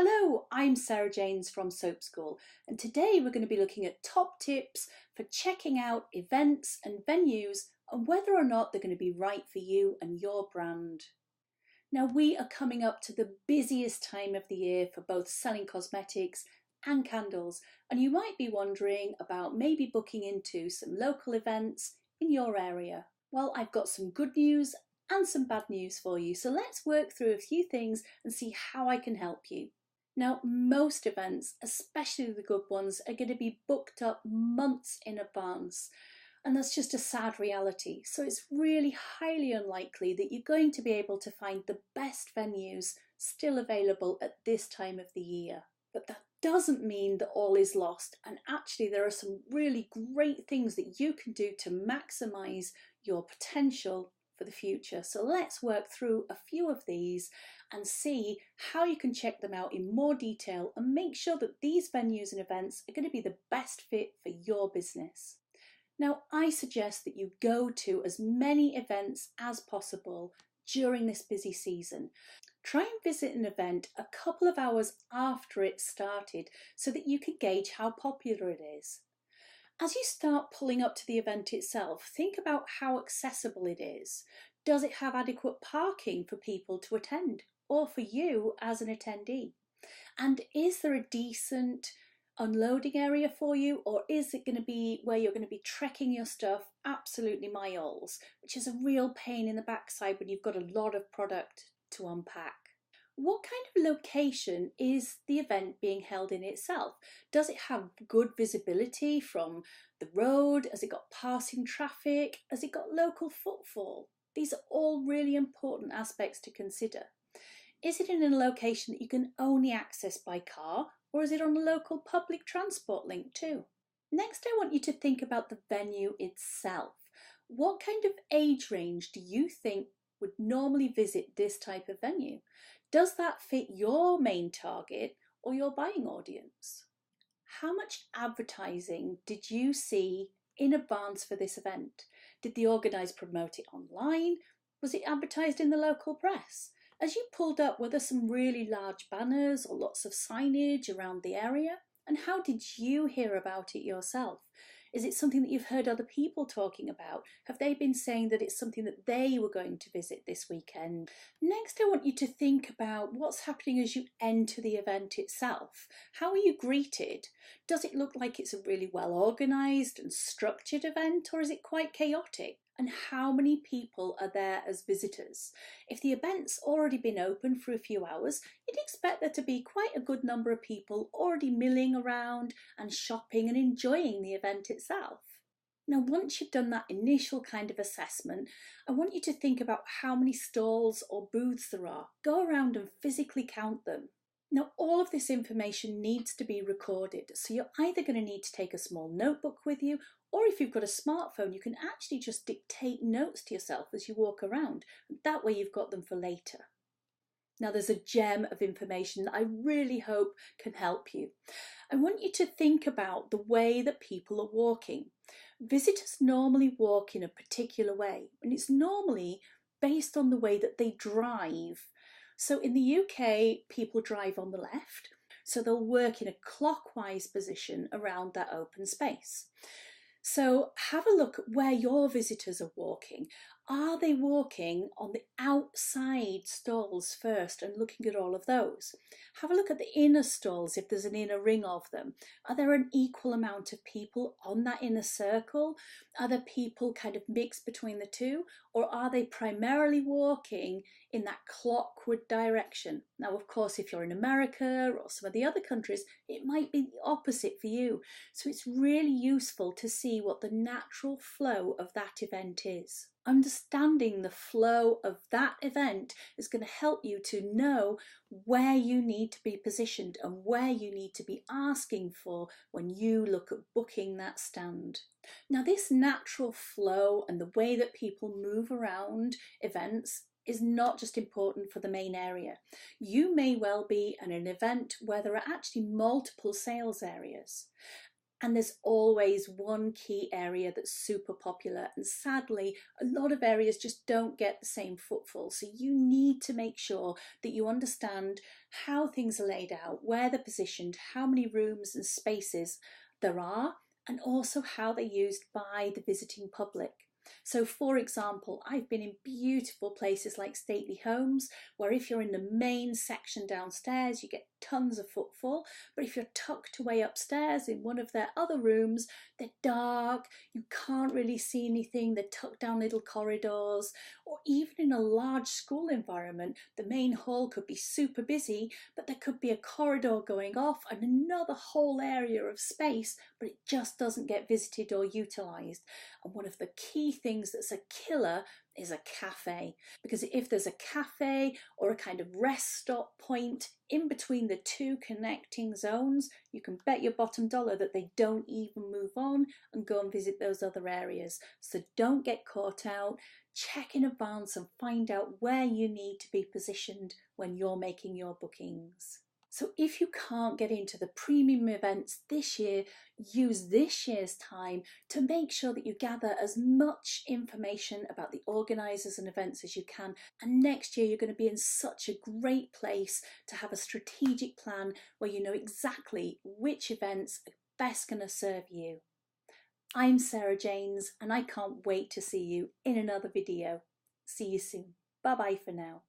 Hello, I'm Sarah Janes from Soap School, and today we're going to be looking at top tips for checking out events and venues and whether or not they're going to be right for you and your brand. Now, we are coming up to the busiest time of the year for both selling cosmetics and candles, and you might be wondering about maybe booking into some local events in your area. Well, I've got some good news and some bad news for you, so let's work through a few things and see how I can help you. Now, most events, especially the good ones, are going to be booked up months in advance, and that's just a sad reality. So it's really highly unlikely that you're going to be able to find the best venues still available at this time of the year. But that doesn't mean that all is lost, and actually there are some really great things that you can do to maximize your potential for the future. So let's work through a few of these and see how you can check them out in more detail and make sure that these venues and events are going to be the best fit for your business. Now, I suggest that you go to as many events as possible during this busy season. Try and visit an event a couple of hours after it started so that you can gauge how popular it is. As you start pulling up to the event itself, think about how accessible it is. Does it have adequate parking for people to attend or for you as an attendee? And is there a decent unloading area for you, or is it going to be where you're going to be trekking your stuff absolutely miles, which is a real pain in the backside when you've got a lot of product to unpack? What kind of location is the event being held in itself? Does it have good visibility from the road? Has it got passing traffic? Has it got local footfall? These are all really important aspects to consider. Is it in a location that you can only access by car, or is it on a local public transport link too? Next, I want you to think about the venue itself. What kind of age range do you think would normally visit this type of venue? Does that fit your main target or your buying audience? How much advertising did you see in advance for this event? Did the organisers promote it online? Was it advertised in the local press? As you pulled up, were there some really large banners or lots of signage around the area? And how did you hear about it yourself? Is it something that you've heard other people talking about? Have they been saying that it's something that they were going to visit this weekend? Next, I want you to think about what's happening as you enter the event itself. How are you greeted? Does it look like it's a really well organised and structured event, or is it quite chaotic? And how many people are there as visitors? If the event's already been open for a few hours, you'd expect there to be quite a good number of people already milling around and shopping and enjoying the event itself. Now, once you've done that initial kind of assessment, I want you to think about how many stalls or booths there are. Go around and physically count them. Now, all of this information needs to be recorded, so you're either going to need to take a small notebook with you, or if you've got a smartphone, you can actually just dictate notes to yourself as you walk around. That way you've got them for later. Now, there's a gem of information that I really hope can help you. I want you to think about the way that people are walking. Visitors normally walk in a particular way, and it's normally based on the way that they drive. So in the UK, people drive on the left, so they'll work in a clockwise position around that open space. So have a look at where your visitors are walking. Are they walking on the outside stalls first and looking at all of those? Have a look at the inner stalls if there's an inner ring of them. Are there an equal amount of people on that inner circle? Are there people kind of mixed between the two? Or are they primarily walking in that clockward direction? Now, of course, if you're in America or some of the other countries, it might be the opposite for you. So it's really useful to see what the natural flow of that event is. Understanding the flow of that event is going to help you to know where you need to be positioned and where you need to be asking for when you look at booking that stand. Now, this natural flow and the way that people move around events is not just important for the main area. You may well be at an event where there are actually multiple sales areas. And there's always one key area that's super popular, and sadly a lot of areas just don't get the same footfall. So you need to make sure that you understand how things are laid out, where they're positioned, how many rooms and spaces there are, and also how they're used by the visiting public. So for example, I've been in beautiful places like stately homes where if you're in the main section downstairs you get tons of footfall, but if you're tucked away upstairs in one of their other rooms, they're dark, you can't really see anything, they're tucked down little corridors. Or even in a large school environment, the main hall could be super busy, but there could be a corridor going off and another whole area of space, but it just doesn't get visited or utilised. And one of the key things that's a killer is a cafe, because if there's a cafe or a kind of rest stop point in between the two connecting zones, you can bet your bottom dollar that they don't even move on and go and visit those other areas. So don't get caught out. Check in advance and find out where you need to be positioned when you're making your bookings. So if you can't get into the premium events this year, use this year's time to make sure that you gather as much information about the organisers and events as you can. And next year you're going to be in such a great place to have a strategic plan where you know exactly which events are best going to serve you. I'm Sarah Janes and I can't wait to see you in another video. See you soon. Bye bye for now.